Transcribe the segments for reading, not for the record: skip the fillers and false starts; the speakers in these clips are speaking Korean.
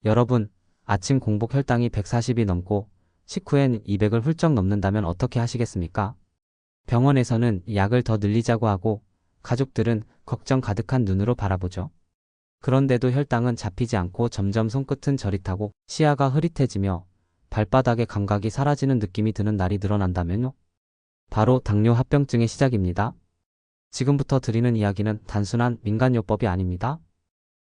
여러분, 아침 공복 혈당이 140이 넘고 식후엔 200을 훌쩍 넘는다면 어떻게 하시겠습니까? 병원에서는 약을 더 늘리자고 하고 가족들은 걱정 가득한 눈으로 바라보죠. 그런데도 혈당은 잡히지 않고 점점 손끝은 저릿하고 시야가 흐릿해지며 발바닥의 감각이 사라지는 느낌이 드는 날이 늘어난다면요? 바로 당뇨 합병증의 시작입니다. 지금부터 드리는 이야기는 단순한 민간요법이 아닙니다.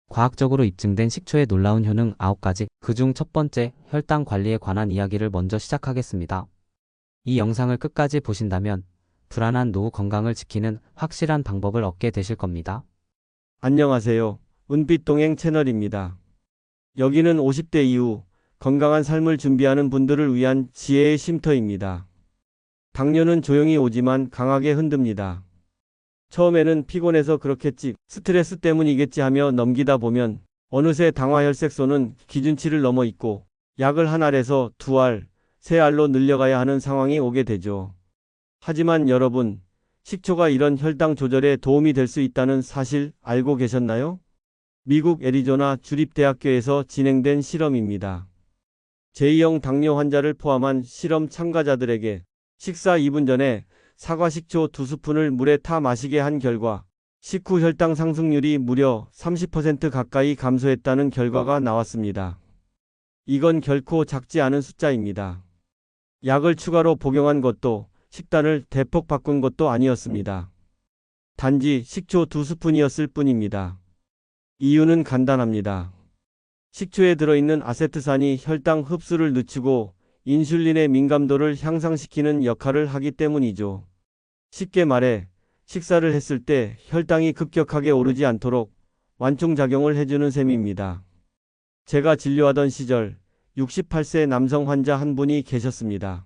과학적으로 입증된 식초의 놀라운 효능 9가지, 그중 첫 번째, 혈당 관리에 관한 이야기를 먼저 시작하겠습니다. 이 영상을 끝까지 보신다면 불안한 노후 건강을 지키는 확실한 방법을 얻게 되실 겁니다. 안녕하세요. 은빛동행 채널입니다. 여기는 50대 이후 건강한 삶을 준비하는 분들을 위한 지혜의 쉼터입니다. 당뇨는 조용히 오지만 강하게 흔듭니다. 처음에는 피곤해서 그렇겠지, 스트레스 때문이겠지 하며 넘기다 보면 어느새 당화혈색소는 기준치를 넘어 있고 약을 한 알에서 두 알, 세 알로 늘려가야 하는 상황이 오게 되죠. 하지만 여러분, 식초가 이런 혈당 조절에 도움이 될 수 있다는 사실 알고 계셨나요? 미국 애리조나 주립대학교에서 진행된 실험입니다. 제2형 당뇨 환자를 포함한 실험 참가자들에게 식사 2분 전에 사과식초 2스푼을 물에 타 마시게 한 결과 식후 혈당 상승률이 무려 30% 가까이 감소했다는 결과가 나왔습니다. 이건 결코 작지 않은 숫자입니다. 약을 추가로 복용한 것도 식단을 대폭 바꾼 것도 아니었습니다. 단지 식초 2스푼이었을 뿐입니다. 이유는 간단합니다. 식초에 들어있는 아세트산이 혈당 흡수를 늦추고 인슐린의 민감도를 향상시키는 역할을 하기 때문이죠. 쉽게 말해 식사를 했을 때 혈당이 급격하게 오르지 않도록 완충작용을 해주는 셈입니다. 제가 진료하던 시절 68세 남성 환자 한 분이 계셨습니다.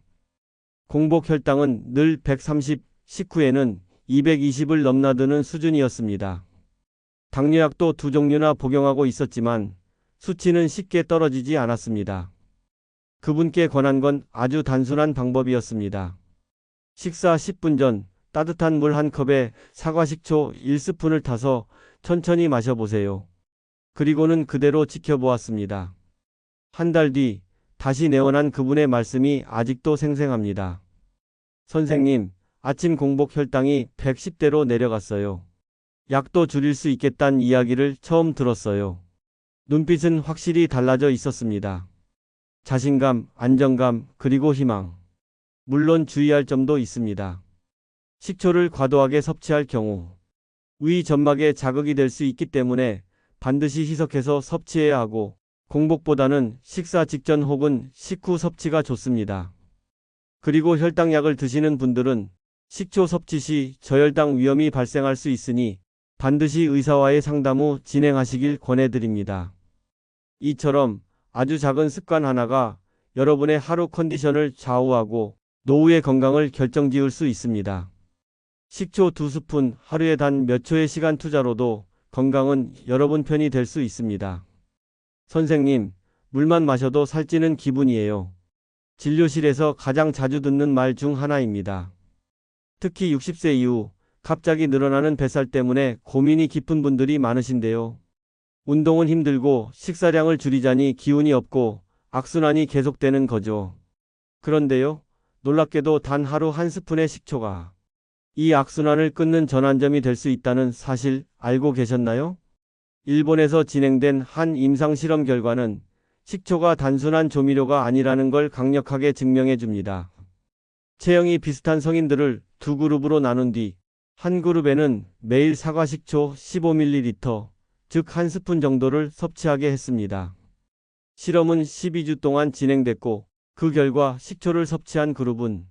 공복 혈당은 늘 130, 식후에는 220을 넘나드는 수준이었습니다. 당뇨약도 두 종류나 복용하고 있었지만 수치는 쉽게 떨어지지 않았습니다. 그분께 권한 건 아주 단순한 방법이었습니다. 식사 10분 전 따뜻한 물 한 컵에 사과식초 1스푼을 타서 천천히 마셔보세요. 그리고는 그대로 지켜보았습니다. 한 달 뒤 다시 내원한 그분의 말씀이 아직도 생생합니다. 선생님, 아침 공복 혈당이 110대로 내려갔어요. 약도 줄일 수 있겠다는 이야기를 처음 들었어요. 눈빛은 확실히 달라져 있었습니다. 자신감, 안정감, 그리고 희망. 물론 주의할 점도 있습니다. 식초를 과도하게 섭취할 경우 위 점막에 자극이 될 수 있기 때문에 반드시 희석해서 섭취해야 하고 공복보다는 식사 직전 혹은 식후 섭취가 좋습니다. 그리고 혈당약을 드시는 분들은 식초 섭취 시 저혈당 위험이 발생할 수 있으니 반드시 의사와의 상담 후 진행하시길 권해드립니다. 이처럼 아주 작은 습관 하나가 여러분의 하루 컨디션을 좌우하고 노후의 건강을 결정지을 수 있습니다. 식초 2스푼 하루에 단 몇 초의 시간 투자로도 건강은 여러분 편이 될 수 있습니다. 선생님, 물만 마셔도 살찌는 기분이에요. 진료실에서 가장 자주 듣는 말 중 하나입니다. 특히 60세 이후 갑자기 늘어나는 뱃살 때문에 고민이 깊은 분들이 많으신데요. 운동은 힘들고 식사량을 줄이자니 기운이 없고 악순환이 계속되는 거죠. 그런데요, 놀랍게도 단 하루 한 스푼의 식초가 이 악순환을 끊는 전환점이 될 수 있다는 사실 알고 계셨나요? 일본에서 진행된 한 임상 실험 결과는 식초가 단순한 조미료가 아니라는 걸 강력하게 증명해 줍니다. 체형이 비슷한 성인들을 두 그룹으로 나눈 뒤 한 그룹에는 매일 사과식초 15ml, 즉 한 스푼 정도를 섭취하게 했습니다. 실험은 12주 동안 진행됐고 그 결과 식초를 섭취한 그룹은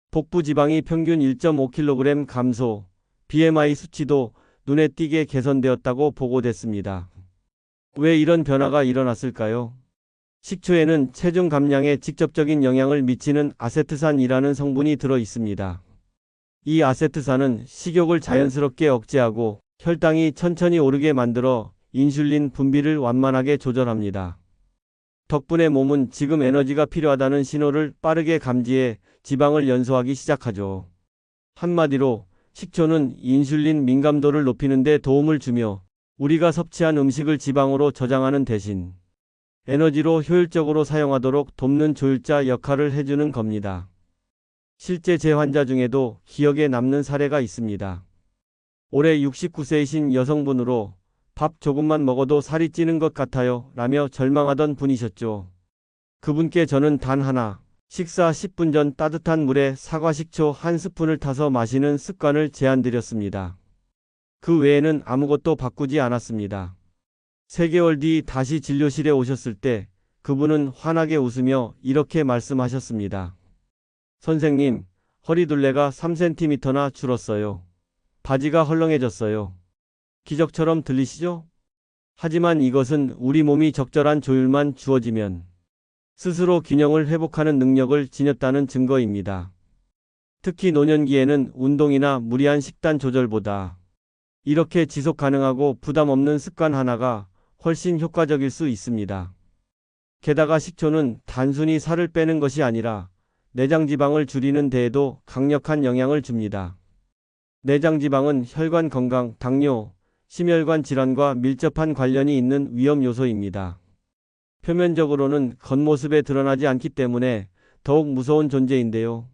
복부 지방이 평균 1.5kg 감소, BMI 수치도 눈에 띄게 개선되었다고 보고됐습니다. 왜 이런 변화가 일어났을까요? 식초에는 체중 감량에 직접적인 영향을 미치는 아세트산이라는 성분이 들어 있습니다. 이 아세트산은 식욕을 자연스럽게 억제하고 혈당이 천천히 오르게 만들어 인슐린 분비를 완만하게 조절합니다. 덕분에 몸은 지금 에너지가 필요하다는 신호를 빠르게 감지해 지방을 연소하기 시작하죠. 한마디로 식초는 인슐린 민감도를 높이는 데 도움을 주며 우리가 섭취한 음식을 지방으로 저장하는 대신 에너지로 효율적으로 사용하도록 돕는 조율자 역할을 해주는 겁니다. 실제 제 환자 중에도 기억에 남는 사례가 있습니다. 올해 69세이신 여성분으로 밥 조금만 먹어도 살이 찌는 것 같아요 라며 절망하던 분이셨죠. 그분께 저는 단 하나, 식사 10분 전 따뜻한 물에 사과 식초 한 스푼을 타서 마시는 습관을 제안드렸습니다. 그 외에는 아무것도 바꾸지 않았습니다. 3개월 뒤 다시 진료실에 오셨을 때 그분은 환하게 웃으며 이렇게 말씀하셨습니다. 선생님, 허리둘레가 3cm나 줄었어요. 바지가 헐렁해졌어요. 기적처럼 들리시죠? 하지만 이것은 우리 몸이 적절한 조율만 주어지면 스스로 균형을 회복하는 능력을 지녔다는 증거입니다. 특히 노년기에는 운동이나 무리한 식단 조절보다 이렇게 지속 가능하고 부담 없는 습관 하나가 훨씬 효과적일 수 있습니다. 게다가 식초는 단순히 살을 빼는 것이 아니라 내장 지방을 줄이는 데에도 강력한 영향을 줍니다. 내장 지방은 혈관 건강, 당뇨, 심혈관 질환과 밀접한 관련이 있는 위험 요소입니다. 표면적으로는 겉모습에 드러나지 않기 때문에 더욱 무서운 존재인데요.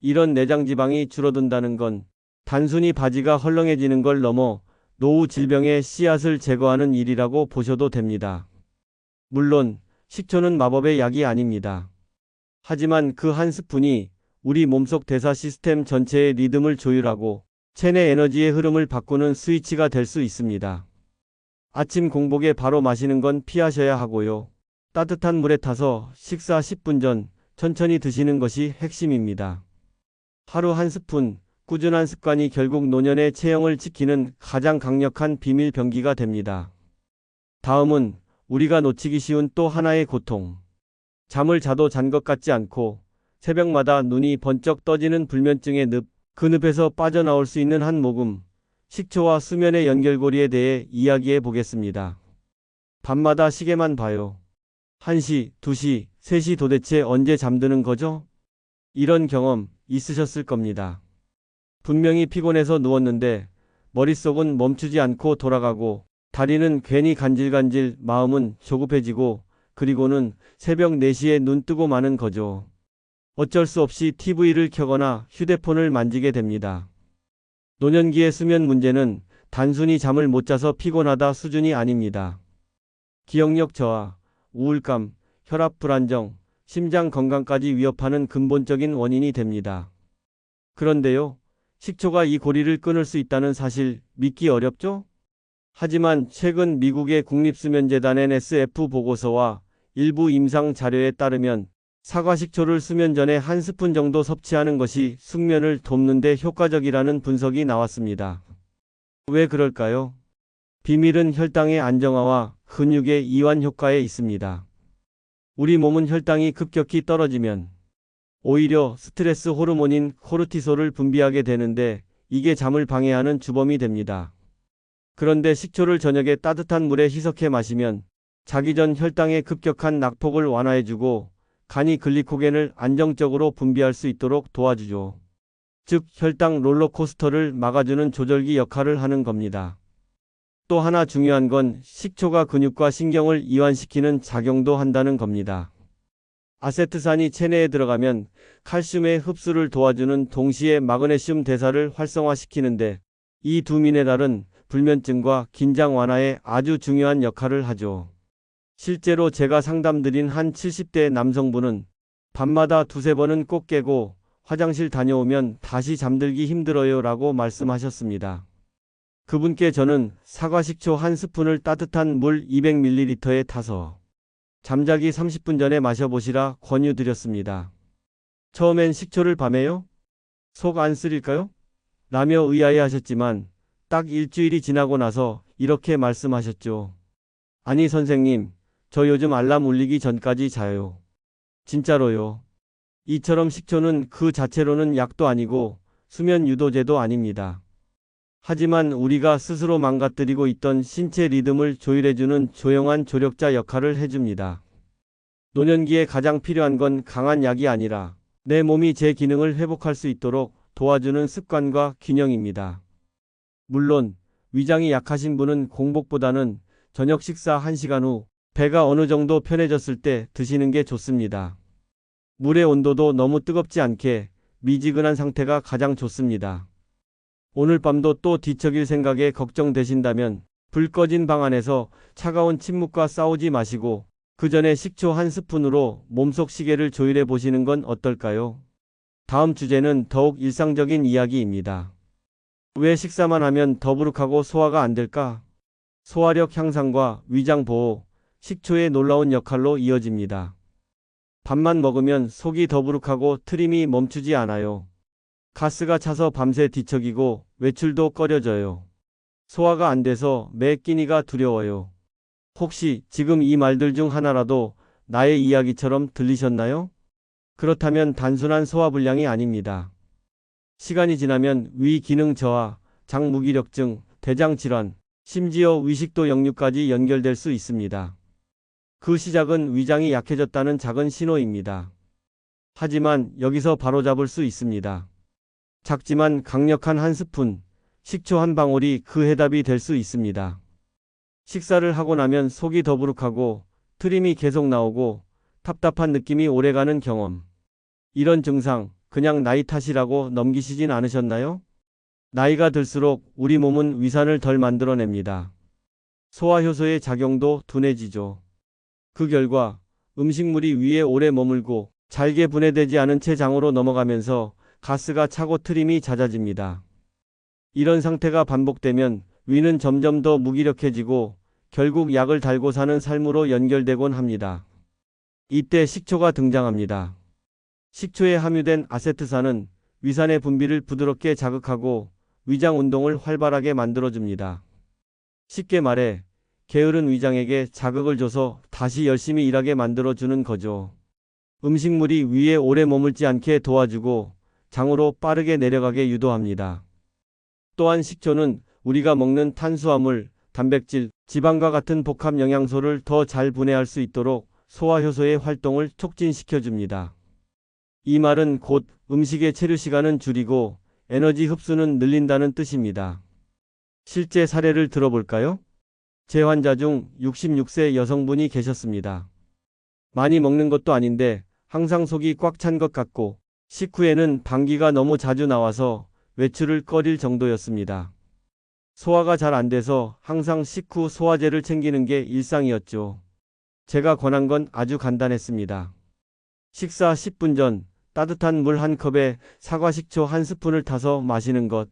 이런 내장 지방이 줄어든다는 건 단순히 바지가 헐렁해지는 걸 넘어 노후 질병의 씨앗을 제거하는 일이라고 보셔도 됩니다. 물론 식초는 마법의 약이 아닙니다. 하지만 그 한 스푼이 우리 몸속 대사 시스템 전체의 리듬을 조율하고 체내 에너지의 흐름을 바꾸는 스위치가 될 수 있습니다. 아침 공복에 바로 마시는 건 피하셔야 하고요. 따뜻한 물에 타서 식사 10분 전 천천히 드시는 것이 핵심입니다. 하루 한 스푼, 꾸준한 습관이 결국 노년의 체형을 지키는 가장 강력한 비밀 병기가 됩니다. 다음은 우리가 놓치기 쉬운 또 하나의 고통. 잠을 자도 잔 것 같지 않고 새벽마다 눈이 번쩍 떠지는 불면증의 늪, 그 늪에서 빠져나올 수 있는 한 모금, 식초와 수면의 연결고리에 대해 이야기해 보겠습니다. 밤마다 시계만 봐요. 1시, 2시, 3시 도대체 언제 잠드는 거죠? 이런 경험 있으셨을 겁니다. 분명히 피곤해서 누웠는데 머릿속은 멈추지 않고 돌아가고 다리는 괜히 간질간질, 마음은 조급해지고 그리고는 새벽 4시에 눈 뜨고 마는 거죠. 어쩔 수 없이 TV를 켜거나 휴대폰을 만지게 됩니다. 노년기의 수면 문제는 단순히 잠을 못 자서 피곤하다 수준이 아닙니다. 기억력 저하, 우울감, 혈압 불안정, 심장 건강까지 위협하는 근본적인 원인이 됩니다. 그런데요, 식초가 이 고리를 끊을 수 있다는 사실 믿기 어렵죠? 하지만 최근 미국의 국립수면재단 NSF 보고서와 일부 임상 자료에 따르면 사과식초를 수면 전에 한 스푼 정도 섭취하는 것이 숙면을 돕는 데 효과적이라는 분석이 나왔습니다. 왜 그럴까요? 비밀은 혈당의 안정화와 근육의 이완 효과에 있습니다. 우리 몸은 혈당이 급격히 떨어지면 오히려 스트레스 호르몬인 코르티솔을 분비하게 되는데 이게 잠을 방해하는 주범이 됩니다. 그런데 식초를 저녁에 따뜻한 물에 희석해 마시면 자기 전 혈당의 급격한 낙폭을 완화해주고 간이 글리코겐을 안정적으로 분비할 수 있도록 도와주죠. 즉 혈당 롤러코스터를 막아주는 조절기 역할을 하는 겁니다. 또 하나 중요한 건 식초가 근육과 신경을 이완시키는 작용도 한다는 겁니다. 아세트산이 체내에 들어가면 칼슘의 흡수를 도와주는 동시에 마그네슘 대사를 활성화시키는데 이 두 미네랄은 불면증과 긴장 완화에 아주 중요한 역할을 하죠. 실제로 제가 상담드린 한 70대 남성분은 밤마다 2-3번은 꼭 깨고 화장실 다녀오면 다시 잠들기 힘들어요 라고 말씀하셨습니다. 그분께 저는 사과식초 한 스푼을 따뜻한 물 200ml에 타서 잠자기 30분 전에 마셔보시라 권유드렸습니다. 처음엔 식초를 밤에요? 속 안 쓰릴까요? 라며 의아해하셨지만 딱 일주일이 지나고 나서 이렇게 말씀하셨죠. 아니 선생님, 저 요즘 알람 울리기 전까지 자요. 진짜로요. 이처럼 식초는 그 자체로는 약도 아니고 수면 유도제도 아닙니다. 하지만 우리가 스스로 망가뜨리고 있던 신체 리듬을 조율해주는 조용한 조력자 역할을 해줍니다. 노년기에 가장 필요한 건 강한 약이 아니라 내 몸이 제 기능을 회복할 수 있도록 도와주는 습관과 균형입니다. 물론 위장이 약하신 분은 공복보다는 저녁 식사 1시간 후 배가 어느 정도 편해졌을 때 드시는 게 좋습니다. 물의 온도도 너무 뜨겁지 않게 미지근한 상태가 가장 좋습니다. 오늘 밤도 또 뒤척일 생각에 걱정되신다면 불 꺼진 방 안에서 차가운 침묵과 싸우지 마시고 그 전에 식초 한 스푼으로 몸속 시계를 조율해 보시는 건 어떨까요? 다음 주제는 더욱 일상적인 이야기입니다. 왜 식사만 하면 더부룩하고 소화가 안 될까? 소화력 향상과 위장 보호, 식초의 놀라운 역할로 이어집니다. 밥만 먹으면 속이 더부룩하고 트림이 멈추지 않아요. 가스가 차서 밤새 뒤척이고 외출도 꺼려져요. 소화가 안 돼서 매 끼니가 두려워요. 혹시 지금 이 말들 중 하나라도 나의 이야기처럼 들리셨나요? 그렇다면 단순한 소화불량이 아닙니다. 시간이 지나면 위 기능 저하, 장 무기력증, 대장 질환, 심지어 위식도 역류까지 연결될 수 있습니다. 그 시작은 위장이 약해졌다는 작은 신호입니다. 하지만 여기서 바로잡을 수 있습니다. 작지만 강력한 한 스푼, 식초 한 방울이 그 해답이 될 수 있습니다. 식사를 하고 나면 속이 더부룩하고 트림이 계속 나오고 답답한 느낌이 오래가는 경험. 이런 증상 그냥 나이 탓이라고 넘기시진 않으셨나요? 나이가 들수록 우리 몸은 위산을 덜 만들어냅니다. 소화효소의 작용도 둔해지죠. 그 결과 음식물이 위에 오래 머물고 잘게 분해되지 않은 채 장으로 넘어가면서 가스가 차고 트림이 잦아집니다. 이런 상태가 반복되면 위는 점점 더 무기력해지고 결국 약을 달고 사는 삶으로 연결되곤 합니다. 이때 식초가 등장합니다. 식초에 함유된 아세트산은 위산의 분비를 부드럽게 자극하고 위장 운동을 활발하게 만들어줍니다. 쉽게 말해 게으른 위장에게 자극을 줘서 다시 열심히 일하게 만들어주는 거죠. 음식물이 위에 오래 머물지 않게 도와주고 장으로 빠르게 내려가게 유도합니다. 또한 식초는 우리가 먹는 탄수화물, 단백질, 지방과 같은 복합 영양소를 더 잘 분해할 수 있도록 소화효소의 활동을 촉진시켜줍니다. 이 말은 곧 음식의 체류 시간은 줄이고 에너지 흡수는 늘린다는 뜻입니다. 실제 사례를 들어볼까요? 제 환자 중 66세 여성분이 계셨습니다. 많이 먹는 것도 아닌데 항상 속이 꽉 찬 것 같고 식후에는 방귀가 너무 자주 나와서 외출을 꺼릴 정도였습니다. 소화가 잘 안 돼서 항상 식후 소화제를 챙기는 게 일상이었죠. 제가 권한 건 아주 간단했습니다. 식사 10분 전 따뜻한 물 한 컵에 사과 식초 한 스푼을 타서 마시는 것.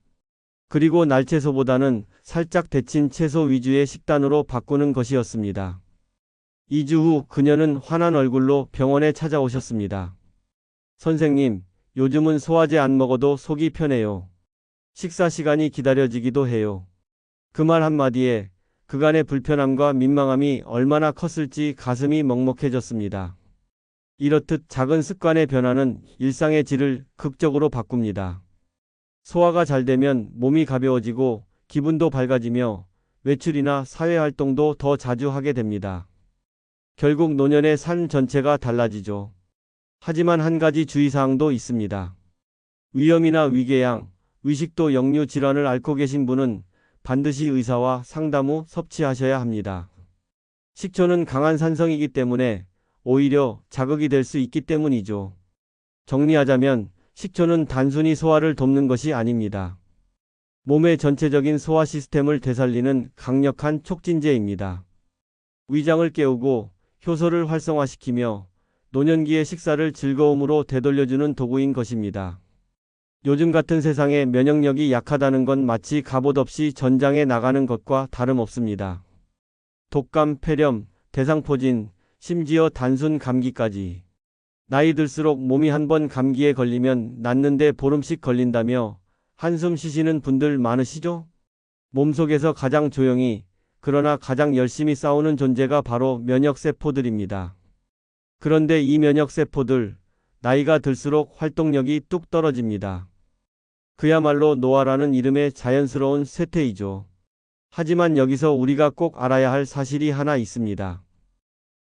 그리고 날채소보다는 살짝 데친 채소 위주의 식단으로 바꾸는 것이었습니다. 2주 후 그녀는 환한 얼굴로 병원에 찾아오셨습니다. 선생님, 요즘은 소화제 안 먹어도 속이 편해요. 식사 시간이 기다려지기도 해요. 그 말 한마디에 그간의 불편함과 민망함이 얼마나 컸을지 가슴이 먹먹해졌습니다. 이렇듯 작은 습관의 변화는 일상의 질을 극적으로 바꿉니다. 소화가 잘 되면 몸이 가벼워지고 기분도 밝아지며 외출이나 사회활동도 더 자주 하게 됩니다. 결국 노년의 삶 전체가 달라지죠. 하지만 한 가지 주의사항도 있습니다. 위염이나 위궤양, 위식도 역류 질환을 앓고 계신 분은 반드시 의사와 상담 후 섭취하셔야 합니다. 식초는 강한 산성이기 때문에 오히려 자극이 될 수 있기 때문이죠. 정리하자면 식초는 단순히 소화를 돕는 것이 아닙니다. 몸의 전체적인 소화 시스템을 되살리는 강력한 촉진제입니다. 위장을 깨우고 효소를 활성화시키며 노년기의 식사를 즐거움으로 되돌려주는 도구인 것입니다. 요즘 같은 세상에 면역력이 약하다는 건 마치 갑옷 없이 전장에 나가는 것과 다름없습니다. 독감, 폐렴, 대상포진, 심지어 단순 감기까지. 나이 들수록 몸이 한 번 감기에 걸리면 낫는데 보름씩 걸린다며 한숨 쉬시는 분들 많으시죠? 몸속에서 가장 조용히 그러나 가장 열심히 싸우는 존재가 바로 면역세포들입니다. 그런데 이 면역세포들, 나이가 들수록 활동력이 뚝 떨어집니다. 그야말로 노화라는 이름의 자연스러운 쇠퇴이죠. 하지만 여기서 우리가 꼭 알아야 할 사실이 하나 있습니다.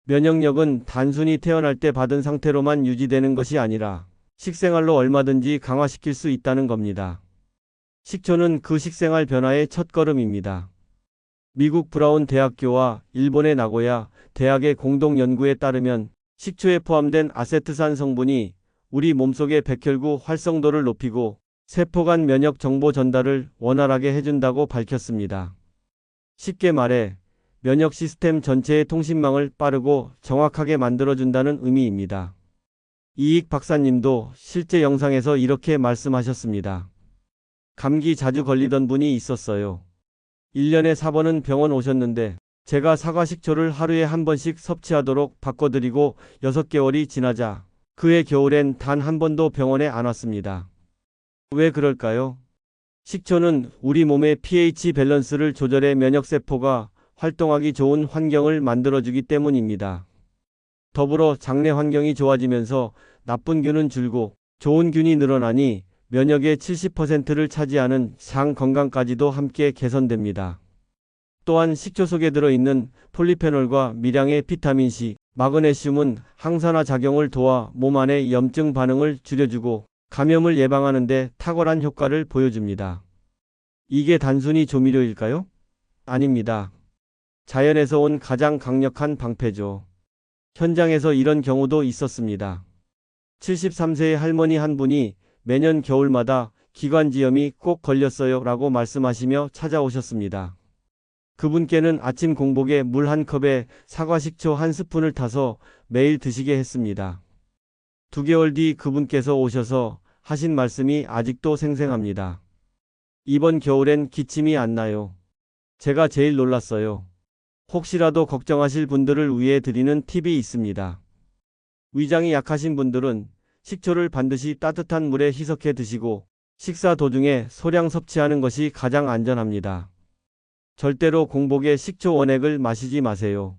면역력은 단순히 태어날 때 받은 상태로만 유지되는 것이 아니라 식생활로 얼마든지 강화시킬 수 있다는 겁니다. 식초는 그 식생활 변화의 첫걸음입니다. 미국 브라운 대학교와 일본의 나고야 대학의 공동 연구에 따르면 식초에 포함된 아세트산 성분이 우리 몸속의 백혈구 활성도를 높이고 세포 간 면역 정보 전달을 원활하게 해준다고 밝혔습니다. 쉽게 말해 면역 시스템 전체의 통신망을 빠르고 정확하게 만들어준다는 의미입니다. 이익 박사님도 실제 영상에서 이렇게 말씀하셨습니다. 감기 자주 걸리던 분이 있었어요. 1년에 4번은 병원 오셨는데 제가 사과 식초를 하루에 한 번씩 섭취하도록 바꿔드리고 6개월이 지나자 그해 겨울엔 단 한 번도 병원에 안 왔습니다. 왜 그럴까요? 식초는 우리 몸의 pH 밸런스를 조절해 면역세포가 활동하기 좋은 환경을 만들어주기 때문입니다. 더불어 장내 환경이 좋아지면서 나쁜 균은 줄고 좋은 균이 늘어나니 면역의 70%를 차지하는 장 건강까지도 함께 개선됩니다. 또한 식초 속에 들어있는 폴리페놀과 미량의 비타민C, 마그네슘은 항산화 작용을 도와 몸 안의 염증 반응을 줄여주고 감염을 예방하는 데 탁월한 효과를 보여줍니다. 이게 단순히 조미료일까요? 아닙니다. 자연에서 온 가장 강력한 방패죠. 현장에서 이런 경우도 있었습니다. 73세의 할머니 한 분이 매년 겨울마다 기관지염이 꼭 걸렸어요 라고 말씀하시며 찾아오셨습니다. 그분께는 아침 공복에 물 한 컵에 사과식초 한 스푼을 타서 매일 드시게 했습니다. 2개월 뒤 그분께서 오셔서 하신 말씀이 아직도 생생합니다. 이번 겨울엔 기침이 안 나요. 제가 제일 놀랐어요. 혹시라도 걱정하실 분들을 위해 드리는 팁이 있습니다. 위장이 약하신 분들은 식초를 반드시 따뜻한 물에 희석해 드시고 식사 도중에 소량 섭취하는 것이 가장 안전합니다. 절대로 공복에 식초 원액을 마시지 마세요.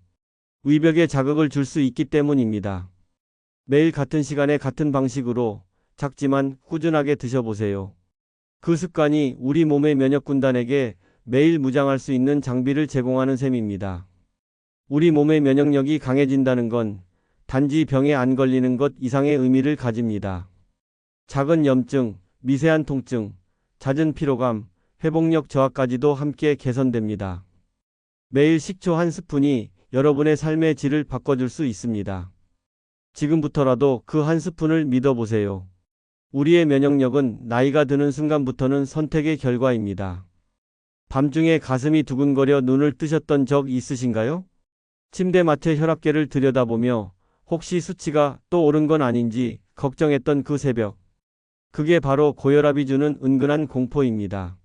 위벽에 자극을 줄 수 있기 때문입니다. 매일 같은 시간에 같은 방식으로 작지만 꾸준하게 드셔보세요. 그 습관이 우리 몸의 면역군단에게 매일 무장할 수 있는 장비를 제공하는 셈입니다. 우리 몸의 면역력이 강해진다는 건 단지 병에 안 걸리는 것 이상의 의미를 가집니다. 작은 염증, 미세한 통증, 잦은 피로감, 회복력 저하까지도 함께 개선됩니다. 매일 식초 한 스푼이 여러분의 삶의 질을 바꿔줄 수 있습니다. 지금부터라도 그 한 스푼을 믿어보세요. 우리의 면역력은 나이가 드는 순간부터는 선택의 결과입니다. 밤중에 가슴이 두근거려 눈을 뜨셨던 적 있으신가요? 침대맡에 혈압계를 들여다보며 혹시 수치가 또 오른 건 아닌지 걱정했던 그 새벽. 그게 바로 고혈압이 주는 은근한 공포입니다.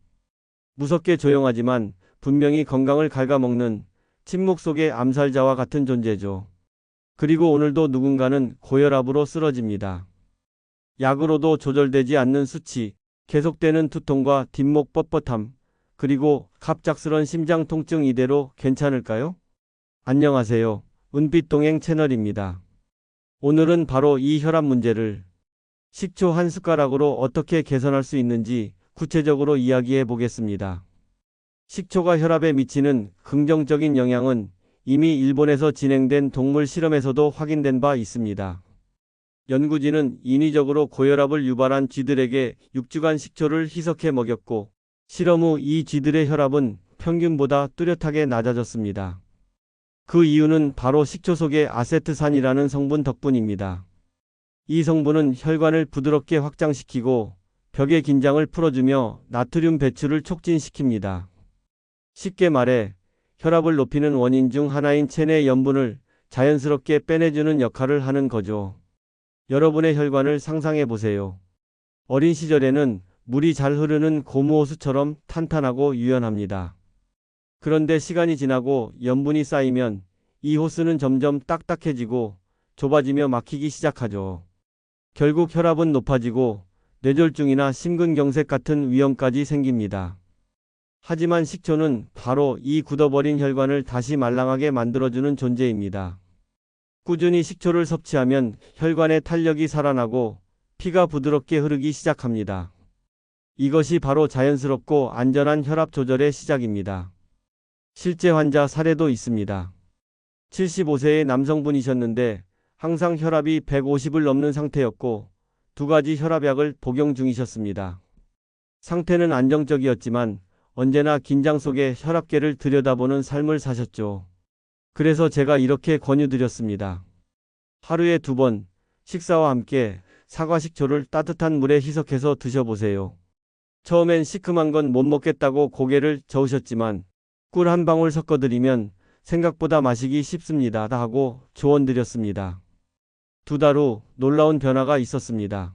무섭게 조용하지만 분명히 건강을 갉아먹는 침묵 속의 암살자와 같은 존재죠. 그리고 오늘도 누군가는 고혈압으로 쓰러집니다. 약으로도 조절되지 않는 수치, 계속되는 두통과 뒷목 뻣뻣함, 그리고 갑작스런 심장 통증 이대로 괜찮을까요? 안녕하세요. 은빛동행 채널입니다. 오늘은 바로 이 혈압 문제를 식초 한 숟가락으로 어떻게 개선할 수 있는지 구체적으로 이야기해 보겠습니다. 식초가 혈압에 미치는 긍정적인 영향은 이미 일본에서 진행된 동물 실험에서도 확인된 바 있습니다. 연구진은 인위적으로 고혈압을 유발한 쥐들에게 6주간 식초를 희석해 먹였고 실험 후 이 쥐들의 혈압은 평균보다 뚜렷하게 낮아졌습니다. 그 이유는 바로 식초 속의 아세트산이라는 성분 덕분입니다. 이 성분은 혈관을 부드럽게 확장시키고 벽의 긴장을 풀어주며 나트륨 배출을 촉진시킵니다. 쉽게 말해 혈압을 높이는 원인 중 하나인 체내 염분을 자연스럽게 빼내주는 역할을 하는 거죠. 여러분의 혈관을 상상해 보세요. 어린 시절에는 물이 잘 흐르는 고무 호수처럼 탄탄하고 유연합니다. 그런데 시간이 지나고 염분이 쌓이면 이 호수는 점점 딱딱해지고 좁아지며 막히기 시작하죠. 결국 혈압은 높아지고 뇌졸중이나 심근경색 같은 위험까지 생깁니다. 하지만 식초는 바로 이 굳어버린 혈관을 다시 말랑하게 만들어주는 존재입니다. 꾸준히 식초를 섭취하면 혈관의 탄력이 살아나고 피가 부드럽게 흐르기 시작합니다. 이것이 바로 자연스럽고 안전한 혈압 조절의 시작입니다. 실제 환자 사례도 있습니다. 75세의 남성분이셨는데 항상 혈압이 150을 넘는 상태였고 2가지 혈압약을 복용 중이셨습니다. 상태는 안정적이었지만 언제나 긴장 속에 혈압계를 들여다보는 삶을 사셨죠. 그래서 제가 이렇게 권유드렸습니다. 하루에 2번 식사와 함께 사과 식초를 따뜻한 물에 희석해서 드셔보세요. 처음엔 시큼한 건 못 먹겠다고 고개를 저으셨지만 꿀 한 방울 섞어드리면 생각보다 마시기 쉽습니다. 하고 조언드렸습니다. 2달 후 놀라운 변화가 있었습니다.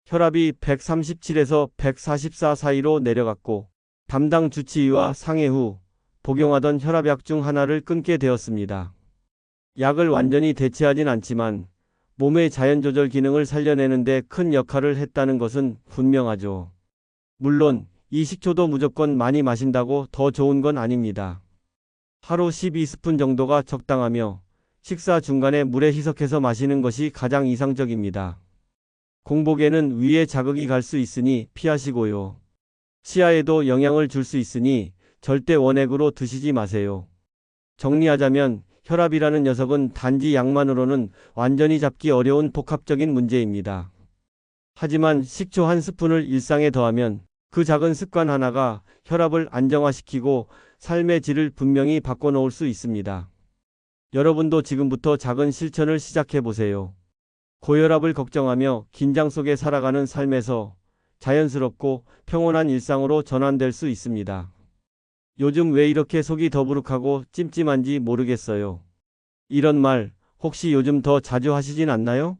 혈압이 137에서 144 사이로 내려갔고 담당 주치의와 상해 후 복용하던 혈압약 중 하나를 끊게 되었습니다. 약을 완전히 대체하진 않지만 몸의 자연 조절 기능을 살려내는 데 큰 역할을 했다는 것은 분명하죠. 물론 이 식초도 무조건 많이 마신다고 더 좋은 건 아닙니다. 하루 12스푼 정도가 적당하며 식사 중간에 물에 희석해서 마시는 것이 가장 이상적입니다. 공복에는 위에 자극이 갈 수 있으니 피하시고요. 치아에도 영향을 줄 수 있으니 절대 원액으로 드시지 마세요. 정리하자면 혈압이라는 녀석은 단지 약만으로는 완전히 잡기 어려운 복합적인 문제입니다. 하지만 식초 한 스푼을 일상에 더하면 그 작은 습관 하나가 혈압을 안정화시키고 삶의 질을 분명히 바꿔놓을 수 있습니다. 여러분도 지금부터 작은 실천을 시작해보세요. 고혈압을 걱정하며 긴장 속에 살아가는 삶에서 자연스럽고 평온한 일상으로 전환될 수 있습니다. 요즘 왜 이렇게 속이 더부룩하고 찜찜한지 모르겠어요. 이런 말 혹시 요즘 더 자주 하시진 않나요?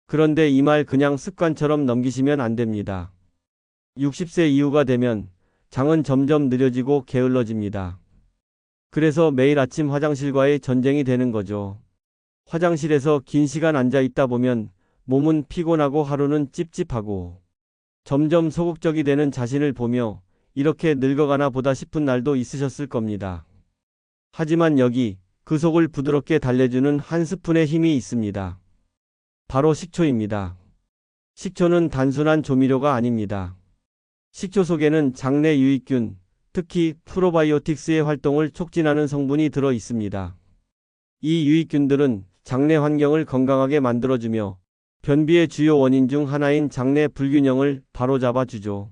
그런데 이 말 그냥 습관처럼 넘기시면 안 됩니다. 60세 이후가 되면 장은 점점 느려지고 게을러집니다. 그래서 매일 아침 화장실과의 전쟁이 되는 거죠. 화장실에서 긴 시간 앉아 있다 보면 몸은 피곤하고 하루는 찝찝하고 점점 소극적이 되는 자신을 보며 이렇게 늙어가나 보다 싶은 날도 있으셨을 겁니다. 하지만 여기 그 속을 부드럽게 달래주는 한 스푼의 힘이 있습니다. 바로 식초입니다. 식초는 단순한 조미료가 아닙니다. 식초 속에는 장내 유익균, 특히 프로바이오틱스의 활동을 촉진하는 성분이 들어 있습니다. 이 유익균들은 장내 환경을 건강하게 만들어주며 변비의 주요 원인 중 하나인 장내 불균형을 바로잡아 주죠.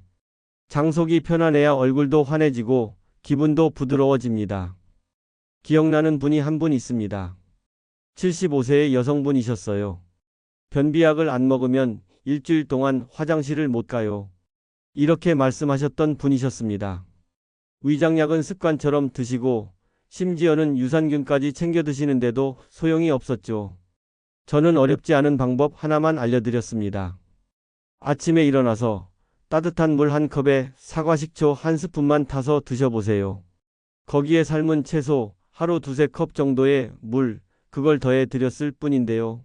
장속이 편안해야 얼굴도 환해지고 기분도 부드러워집니다. 기억나는 분이 한 분 있습니다. 75세의 여성분이셨어요. 변비약을 안 먹으면 일주일 동안 화장실을 못 가요. 이렇게 말씀하셨던 분이셨습니다. 위장약은 습관처럼 드시고 심지어는 유산균까지 챙겨 드시는데도 소용이 없었죠. 저는 어렵지 않은 방법 하나만 알려드렸습니다. 아침에 일어나서 따뜻한 물 한 컵에 사과식초 한 스푼만 타서 드셔보세요. 거기에 삶은 채소 하루 2~3컵 정도의 물, 그걸 더해 드렸을 뿐인데요.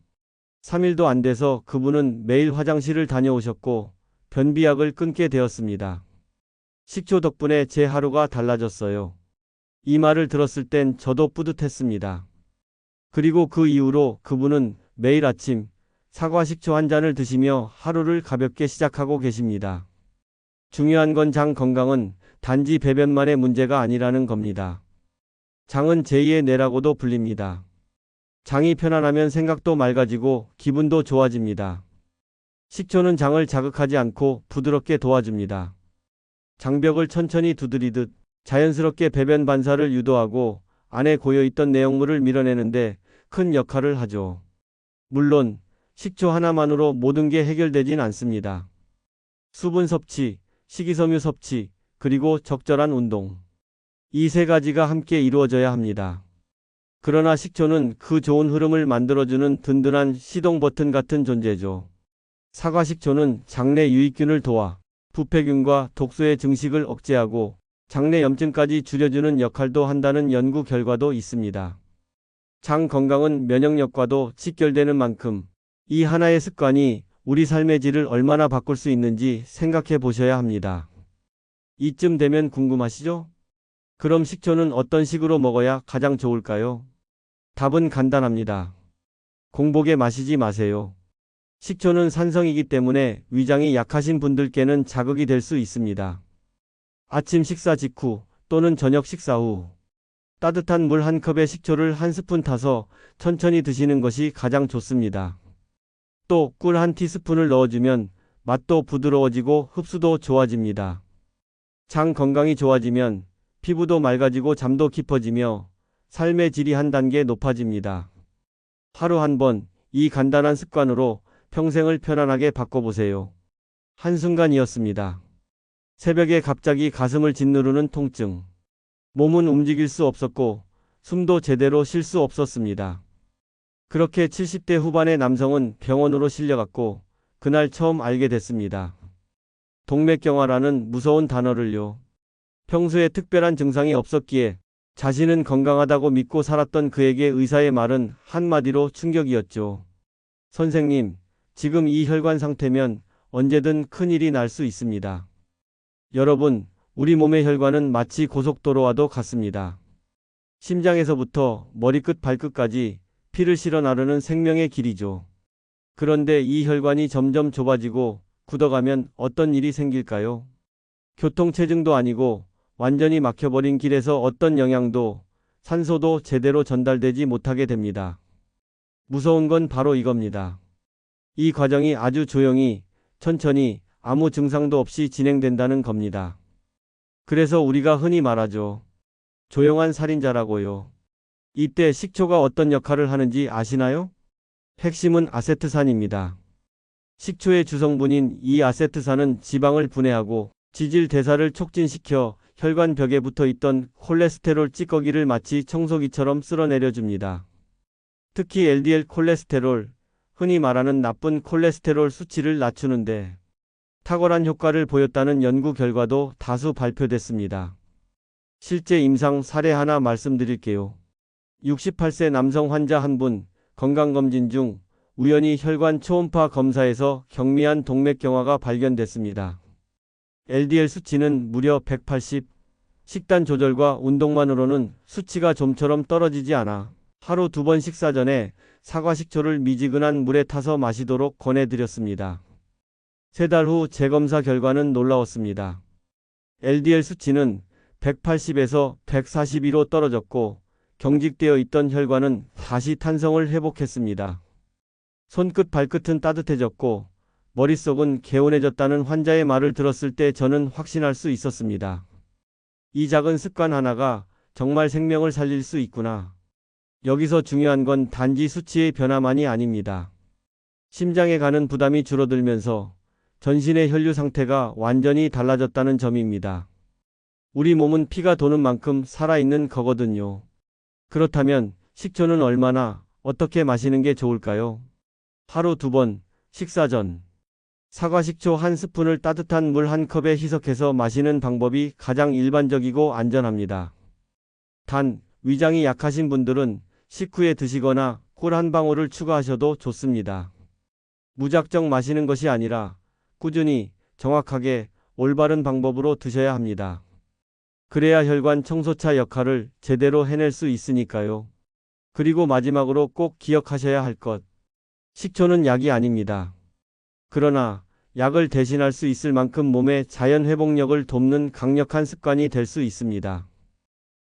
3일도 안 돼서 그분은 매일 화장실을 다녀오셨고 변비약을 끊게 되었습니다. 식초 덕분에 제 하루가 달라졌어요. 이 말을 들었을 땐 저도 뿌듯했습니다. 그리고 그 이후로 그분은 매일 아침 사과 식초 한 잔을 드시며 하루를 가볍게 시작하고 계십니다. 중요한 건 장 건강은 단지 배변만의 문제가 아니라는 겁니다. 장은 제2의 뇌라고도 불립니다. 장이 편안하면 생각도 맑아지고 기분도 좋아집니다. 식초는 장을 자극하지 않고 부드럽게 도와줍니다. 장벽을 천천히 두드리듯 자연스럽게 배변 반사를 유도하고 안에 고여있던 내용물을 밀어내는데 큰 역할을 하죠. 물론 식초 하나만으로 모든 게 해결되진 않습니다. 수분 섭취, 식이섬유 섭취, 그리고 적절한 운동. 이 3가지가 함께 이루어져야 합니다. 그러나 식초는 그 좋은 흐름을 만들어주는 든든한 시동 버튼 같은 존재죠. 사과 식초는 장내 유익균을 도와 부패균과 독소의 증식을 억제하고 장내 염증까지 줄여주는 역할도 한다는 연구 결과도 있습니다. 장 건강은 면역력과도 직결되는 만큼 이 하나의 습관이 우리 삶의 질을 얼마나 바꿀 수 있는지 생각해 보셔야 합니다. 이쯤 되면 궁금하시죠? 그럼 식초는 어떤 식으로 먹어야 가장 좋을까요? 답은 간단합니다. 공복에 마시지 마세요. 식초는 산성이기 때문에 위장이 약하신 분들께는 자극이 될 수 있습니다. 아침 식사 직후 또는 저녁 식사 후 따뜻한 물 한 컵에 식초를 한 스푼 타서 천천히 드시는 것이 가장 좋습니다. 또 꿀 한 티스푼을 넣어주면 맛도 부드러워지고 흡수도 좋아집니다. 장 건강이 좋아지면 피부도 맑아지고 잠도 깊어지며 삶의 질이 한 단계 높아집니다. 하루 한 번 이 간단한 습관으로 평생을 편안하게 바꿔보세요. 한순간이었습니다. 새벽에 갑자기 가슴을 짓누르는 통증. 몸은 움직일 수 없었고 숨도 제대로 쉴 수 없었습니다. 그렇게 70대 후반의 남성은 병원으로 실려갔고 그날 처음 알게 됐습니다. 동맥경화라는 무서운 단어를요. 평소에 특별한 증상이 없었기에 자신은 건강하다고 믿고 살았던 그에게 의사의 말은 한마디로 충격이었죠. 선생님, 지금 이 혈관 상태면 언제든 큰일이 날 수 있습니다. 여러분, 우리 몸의 혈관은 마치 고속도로와도 같습니다. 심장에서부터 머리끝 발끝까지 피를 실어 나르는 생명의 길이죠. 그런데 이 혈관이 점점 좁아지고 굳어가면 어떤 일이 생길까요? 교통체증도 아니고 완전히 막혀버린 길에서 어떤 영양도, 산소도 제대로 전달되지 못하게 됩니다. 무서운 건 바로 이겁니다. 이 과정이 아주 조용히, 천천히, 아무 증상도 없이 진행된다는 겁니다. 그래서 우리가 흔히 말하죠. 조용한 살인자라고요. 이때 식초가 어떤 역할을 하는지 아시나요? 핵심은 아세트산입니다. 식초의 주성분인 이 아세트산은 지방을 분해하고 지질 대사를 촉진시켜 혈관 벽에 붙어 있던 콜레스테롤 찌꺼기를 마치 청소기처럼 쓸어내려줍니다. 특히 LDL 콜레스테롤, 흔히 말하는 나쁜 콜레스테롤 수치를 낮추는데 탁월한 효과를 보였다는 연구 결과도 다수 발표됐습니다. 실제 임상 사례 하나 말씀드릴게요. 68세 남성 환자 한 분, 건강검진 중 우연히 혈관 초음파 검사에서 경미한 동맥경화가 발견됐습니다. LDL 수치는 무려 180, 식단 조절과 운동만으로는 수치가 좀처럼 떨어지지 않아 하루 2번 식사 전에 사과식초를 미지근한 물에 타서 마시도록 권해드렸습니다. 3달 후 재검사 결과는 놀라웠습니다. LDL 수치는 180에서 142로 떨어졌고 경직되어 있던 혈관은 다시 탄성을 회복했습니다. 손끝 발끝은 따뜻해졌고 머릿속은 개운해졌다는 환자의 말을 들었을 때 저는 확신할 수 있었습니다. 이 작은 습관 하나가 정말 생명을 살릴 수 있구나. 여기서 중요한 건 단지 수치의 변화만이 아닙니다. 심장에 가는 부담이 줄어들면서 전신의 혈류 상태가 완전히 달라졌다는 점입니다. 우리 몸은 피가 도는 만큼 살아있는 거거든요. 그렇다면 식초는 얼마나, 어떻게 마시는 게 좋을까요? 하루 2번, 식사 전. 사과식초 1스푼을 따뜻한 물 1컵에 희석해서 마시는 방법이 가장 일반적이고 안전합니다. 단, 위장이 약하신 분들은 식후에 드시거나 꿀 한 방울을 추가하셔도 좋습니다. 무작정 마시는 것이 아니라 꾸준히, 정확하게, 올바른 방법으로 드셔야 합니다. 그래야 혈관 청소차 역할을 제대로 해낼 수 있으니까요. 그리고 마지막으로 꼭 기억하셔야 할 것. 식초는 약이 아닙니다. 그러나 약을 대신할 수 있을 만큼 몸의 자연 회복력을 돕는 강력한 습관이 될 수 있습니다.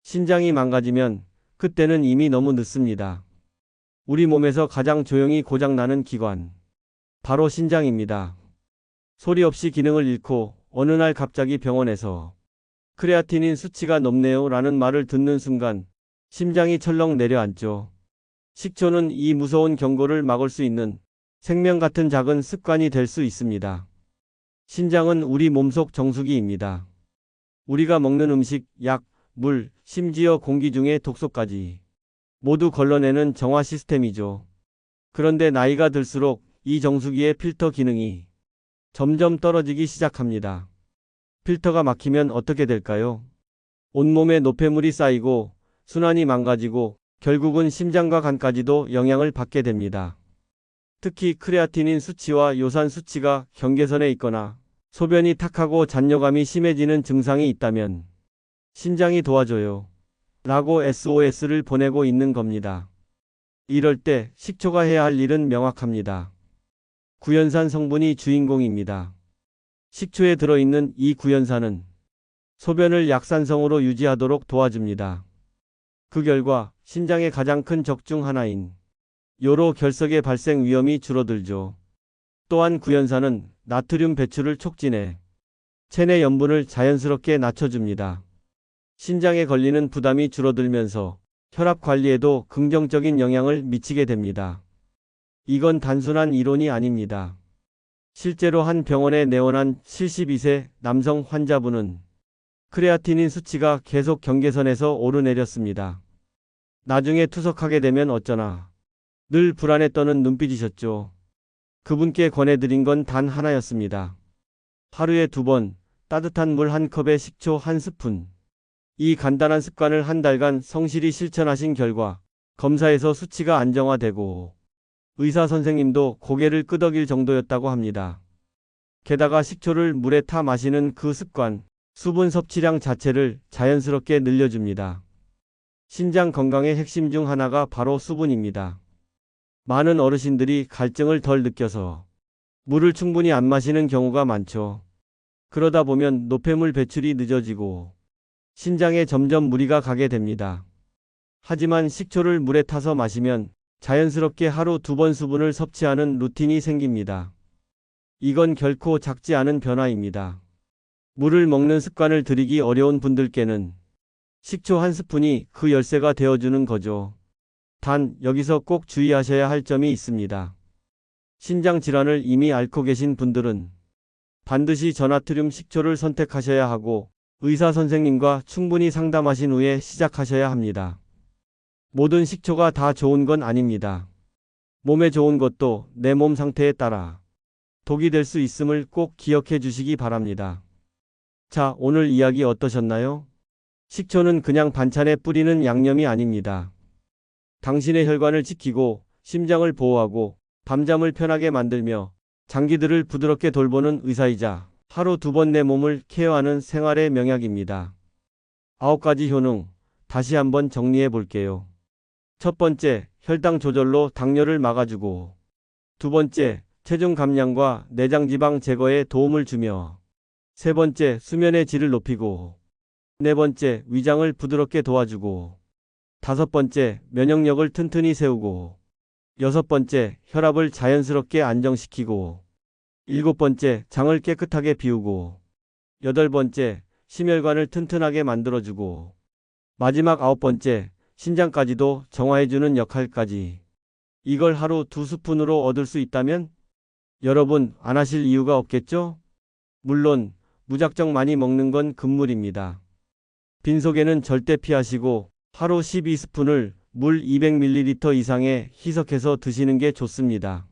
신장이 망가지면 그때는 이미 너무 늦습니다. 우리 몸에서 가장 조용히 고장나는 기관. 바로 신장입니다. 소리 없이 기능을 잃고 어느 날 갑자기 병원에서 크레아티닌 수치가 높네요 라는 말을 듣는 순간 심장이 철렁 내려앉죠. 식초는 이 무서운 경고를 막을 수 있는 생명 같은 작은 습관이 될 수 있습니다. 신장은 우리 몸속 정수기입니다. 우리가 먹는 음식, 약, 물, 심지어 공기 중의 독소까지 모두 걸러내는 정화 시스템이죠. 그런데 나이가 들수록 이 정수기의 필터 기능이 점점 떨어지기 시작합니다. 필터가 막히면 어떻게 될까요? 온몸에 노폐물이 쌓이고 순환이 망가지고 결국은 심장과 간까지도 영향을 받게 됩니다. 특히 크레아티닌 수치와 요산 수치가 경계선에 있거나 소변이 탁하고 잔뇨감이 심해지는 증상이 있다면 신장이 도와줘요 라고 SOS를 보내고 있는 겁니다. 이럴 때 식초가 해야 할 일은 명확합니다. 구연산 성분이 주인공입니다. 식초에 들어있는 이 구연산은 소변을 약산성으로 유지하도록 도와줍니다. 그 결과 신장의 가장 큰 적 중 하나인 요로 결석의 발생 위험이 줄어들죠. 또한 구연산은 나트륨 배출을 촉진해 체내 염분을 자연스럽게 낮춰줍니다. 신장에 걸리는 부담이 줄어들면서 혈압 관리에도 긍정적인 영향을 미치게 됩니다. 이건 단순한 이론이 아닙니다. 실제로 한 병원에 내원한 72세 남성 환자분은 크레아티닌 수치가 계속 경계선에서 오르내렸습니다. 나중에 투석하게 되면 어쩌나 늘 불안에 떠는 눈빛이셨죠. 그분께 권해드린 건 단 하나였습니다. 하루에 2번 따뜻한 물 1컵에 식초 1스푼. 이 간단한 습관을 한 달간 성실히 실천하신 결과 검사에서 수치가 안정화되고 의사 선생님도 고개를 끄덕일 정도였다고 합니다. 게다가 식초를 물에 타 마시는 그 습관, 수분 섭취량 자체를 자연스럽게 늘려줍니다. 신장 건강의 핵심 중 하나가 바로 수분입니다. 많은 어르신들이 갈증을 덜 느껴서 물을 충분히 안 마시는 경우가 많죠. 그러다 보면 노폐물 배출이 늦어지고 신장에 점점 무리가 가게 됩니다. 하지만 식초를 물에 타서 마시면 자연스럽게 하루 2번 수분을 섭취하는 루틴이 생깁니다. 이건 결코 작지 않은 변화입니다. 물을 먹는 습관을 들이기 어려운 분들께는 식초 1스푼이 그 열쇠가 되어주는 거죠. 단, 여기서 꼭 주의하셔야 할 점이 있습니다. 신장 질환을 이미 앓고 계신 분들은 반드시 저나트륨 식초를 선택하셔야 하고 의사 선생님과 충분히 상담하신 후에 시작하셔야 합니다. 모든 식초가 다 좋은 건 아닙니다. 몸에 좋은 것도 내 몸 상태에 따라 독이 될 수 있음을 꼭 기억해 주시기 바랍니다. 자, 오늘 이야기 어떠셨나요? 식초는 그냥 반찬에 뿌리는 양념이 아닙니다. 당신의 혈관을 지키고 심장을 보호하고 밤잠을 편하게 만들며 장기들을 부드럽게 돌보는 의사이자 하루 2번 내 몸을 케어하는 생활의 명약입니다. 9가지 효능, 다시 한번 정리해 볼게요. 첫 번째, 혈당 조절로 당뇨를 막아주고, 두 번째, 체중 감량과 내장 지방 제거에 도움을 주며, 세 번째, 수면의 질을 높이고, 네 번째, 위장을 부드럽게 도와주고, 다섯 번째, 면역력을 튼튼히 세우고, 여섯 번째, 혈압을 자연스럽게 안정시키고, 일곱 번째, 장을 깨끗하게 비우고, 여덟 번째, 심혈관을 튼튼하게 만들어주고, 마지막 9번째, 신장까지도 정화해주는 역할까지. 이걸 하루 2스푼으로 얻을 수 있다면 여러분 안 하실 이유가 없겠죠? 물론 무작정 많이 먹는 건 금물입니다. 빈속에는 절대 피하시고 하루 12스푼을 물 200ml 이상에 희석해서 드시는 게 좋습니다.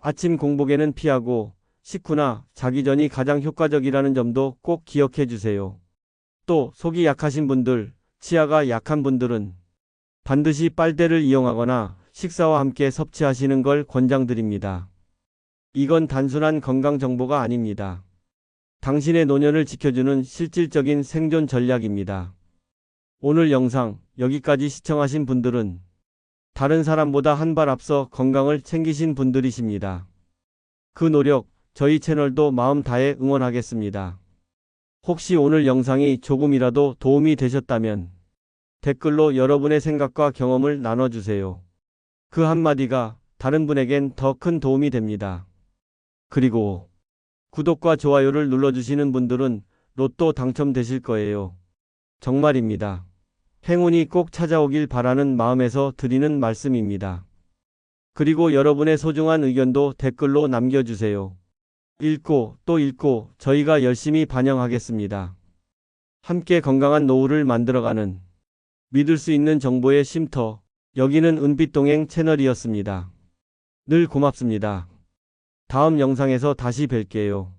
아침 공복에는 피하고 식후나 자기 전이 가장 효과적이라는 점도 꼭 기억해 주세요. 또 속이 약하신 분들, 치아가 약한 분들은 반드시 빨대를 이용하거나 식사와 함께 섭취하시는 걸 권장드립니다. 이건 단순한 건강 정보가 아닙니다. 당신의 노년을 지켜주는 실질적인 생존 전략입니다. 오늘 영상 여기까지 시청하신 분들은 다른 사람보다 한 발 앞서 건강을 챙기신 분들이십니다. 그 노력 저희 채널도 마음 다해 응원하겠습니다. 혹시 오늘 영상이 조금이라도 도움이 되셨다면 댓글로 여러분의 생각과 경험을 나눠주세요. 그 한마디가 다른 분에겐 더 큰 도움이 됩니다. 그리고 구독과 좋아요를 눌러주시는 분들은 로또 당첨되실 거예요. 정말입니다. 행운이 꼭 찾아오길 바라는 마음에서 드리는 말씀입니다. 그리고 여러분의 소중한 의견도 댓글로 남겨주세요. 읽고 또 읽고 저희가 열심히 반영하겠습니다. 함께 건강한 노후를 만들어가는 믿을 수 있는 정보의 쉼터, 여기는 은빛동행 채널이었습니다. 늘 고맙습니다. 다음 영상에서 다시 뵐게요.